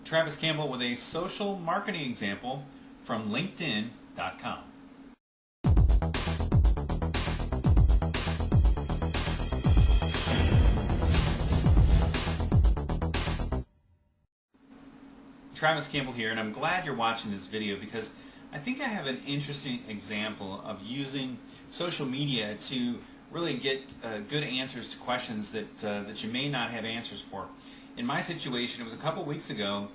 Travis Campbell with a social marketing example from LinkedIn.com. Travis Campbell here, and I'm glad you're watching this video because I think I have an interesting example of using social media to really get good answers to questions that you may not have answers for. In my situation, it was a couple weeks ago,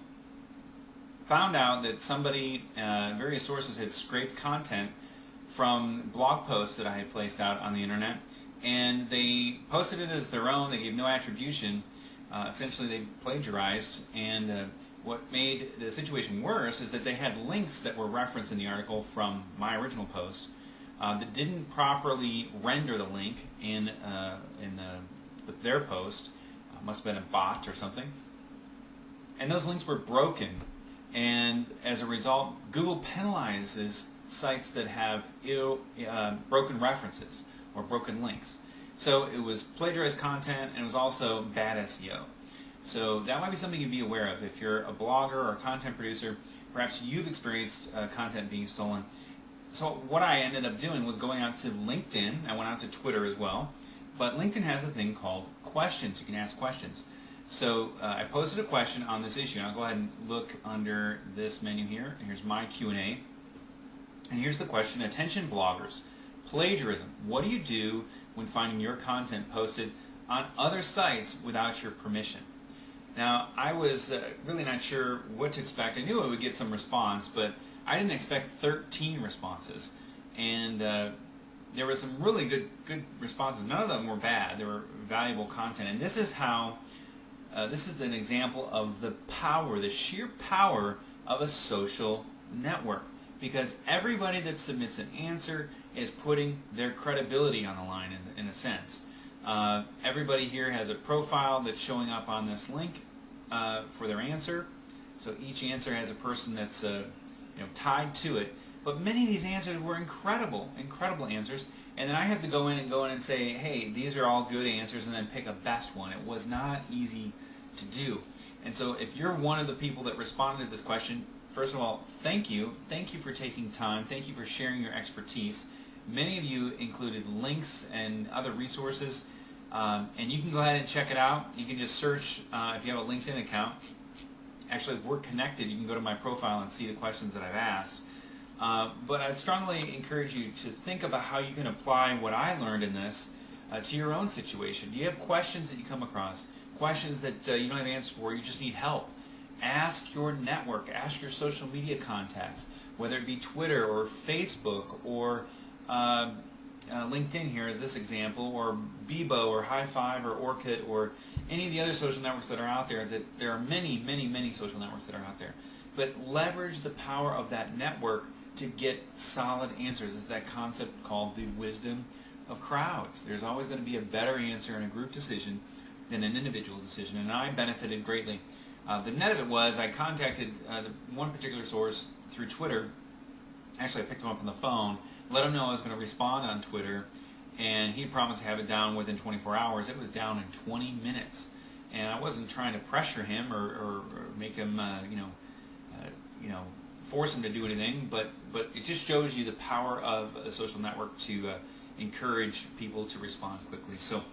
found out that somebody, various sources had scraped content from blog posts that I had placed out on the internet, and they posted it as their own. They gave no attribution. Essentially, they plagiarized, and what made the situation worse is that they had links that were referenced in the article from my original post that didn't properly render the link in their post. Must have been a bot or something. And those links were broken, and as a result, Google penalizes sites that have broken references or broken links. So it was plagiarized content, and it was also bad SEO. So that might be something you'd be aware of. If you're a blogger or a content producer, perhaps you've experienced content being stolen. So what I ended up doing was going out to LinkedIn. I went out to Twitter as well. But LinkedIn has a thing called questions. You can ask questions. So I posted a question on this issue. And I'll go ahead and look under this menu here. Here's my Q&A. And here's the question. Attention bloggers. Plagiarism. What do you do when finding your content posted on other sites without your permission? Now, I was really not sure what to expect. I knew I would get some response, but I didn't expect 13 responses. And there were some really good responses. None of them were bad. They were valuable content. And this is how, this is an example of the power, the sheer power of a social network. Because everybody that submits an answer is putting their credibility on the line in a sense. Everybody here has a profile that's showing up on this link for their answer. So each answer has a person that's tied to it. But many of these answers were incredible answers. And then I have to go in and say, hey, these are all good answers, and then pick a best one. It was not easy to do. And so if you're one of the people that responded to this question, first of all, thank you. Thank you for taking time. Thank you for sharing your expertise. Many of you included links and other resources. And you can go ahead and check it out. You can just search if you have a LinkedIn account. Actually, if we're connected, you can go to my profile and see the questions that I've asked. But I'd strongly encourage you to think about how you can apply what I learned in this to your own situation. Do you have questions that you come across? Questions that you don't have answers for, you just need help? Ask your network, ask your social media contacts, whether it be Twitter or Facebook or LinkedIn here is this example, or Bebo or High Five or Orchid or any of the other social networks that are out there. That there are many social networks that are out there. But leverage the power of that network to get solid answers. It's that concept called the wisdom of crowds. There's always going to be a better answer in a group decision than an individual decision, and I benefited greatly. The net of it was I contacted one particular source through Twitter. Actually, I picked him up on the phone, let him know I was going to respond on Twitter, and he promised to have it down within 24 hours. It was down in 20 minutes, and I wasn't trying to pressure him or make him, force him to do anything. But it just shows you the power of a social network to encourage people to respond quickly. So.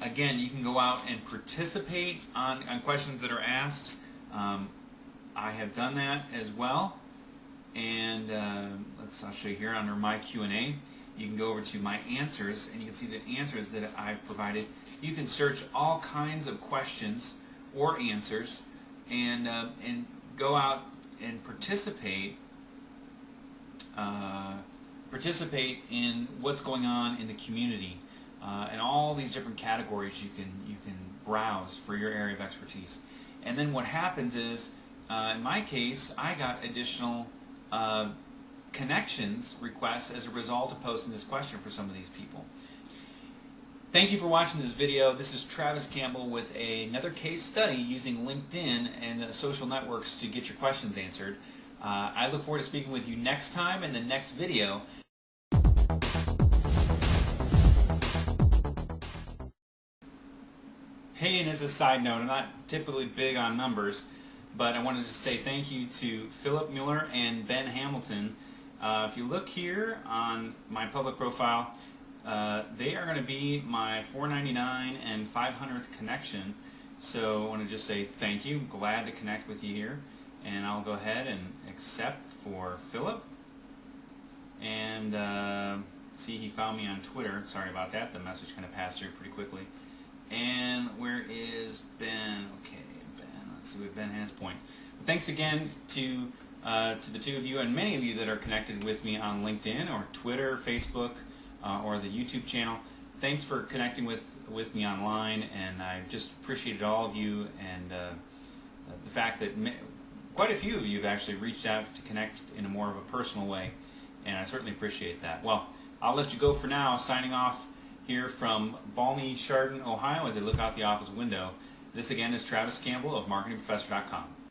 Again, you can go out and participate on questions that are asked. I have done that as well. And I'll show you here under my Q&A. You can go over to my answers, and you can see the answers that I've provided. You can search all kinds of questions or answers, and go out and participate in what's going on in the community. And all these different categories you can browse for your area of expertise. And then what happens is, in my case, I got additional connections requests as a result of posting this question for some of these people. Thank you for watching this video. This is Travis Campbell with another case study using LinkedIn and social networks to get your questions answered. I look forward to speaking with you next time in the next video. Hey, and as a side note, I'm not typically big on numbers, but I wanted to say thank you to Philip Mueller and Ben Hamilton. If you look here on my public profile, they are going to be my $4.99 and 500th connection. So I want to just say thank you. Glad to connect with you here. And I'll go ahead and accept for Philip. And see, he found me on Twitter. Sorry about that. The message kind of passed through pretty quickly. And where is Ben? Okay, Ben. Let's see what Ben has point. But thanks again to the two of you and many of you that are connected with me on LinkedIn or Twitter, Facebook, or the YouTube channel. Thanks for connecting with me online, and I just appreciated all of you and the fact that quite a few of you have actually reached out to connect in a more of a personal way, and I certainly appreciate that. Well, I'll let you go for now, signing off here from balmy Chardon, Ohio as I look out the office window. This again is Travis Campbell of MarketingProfessor.com.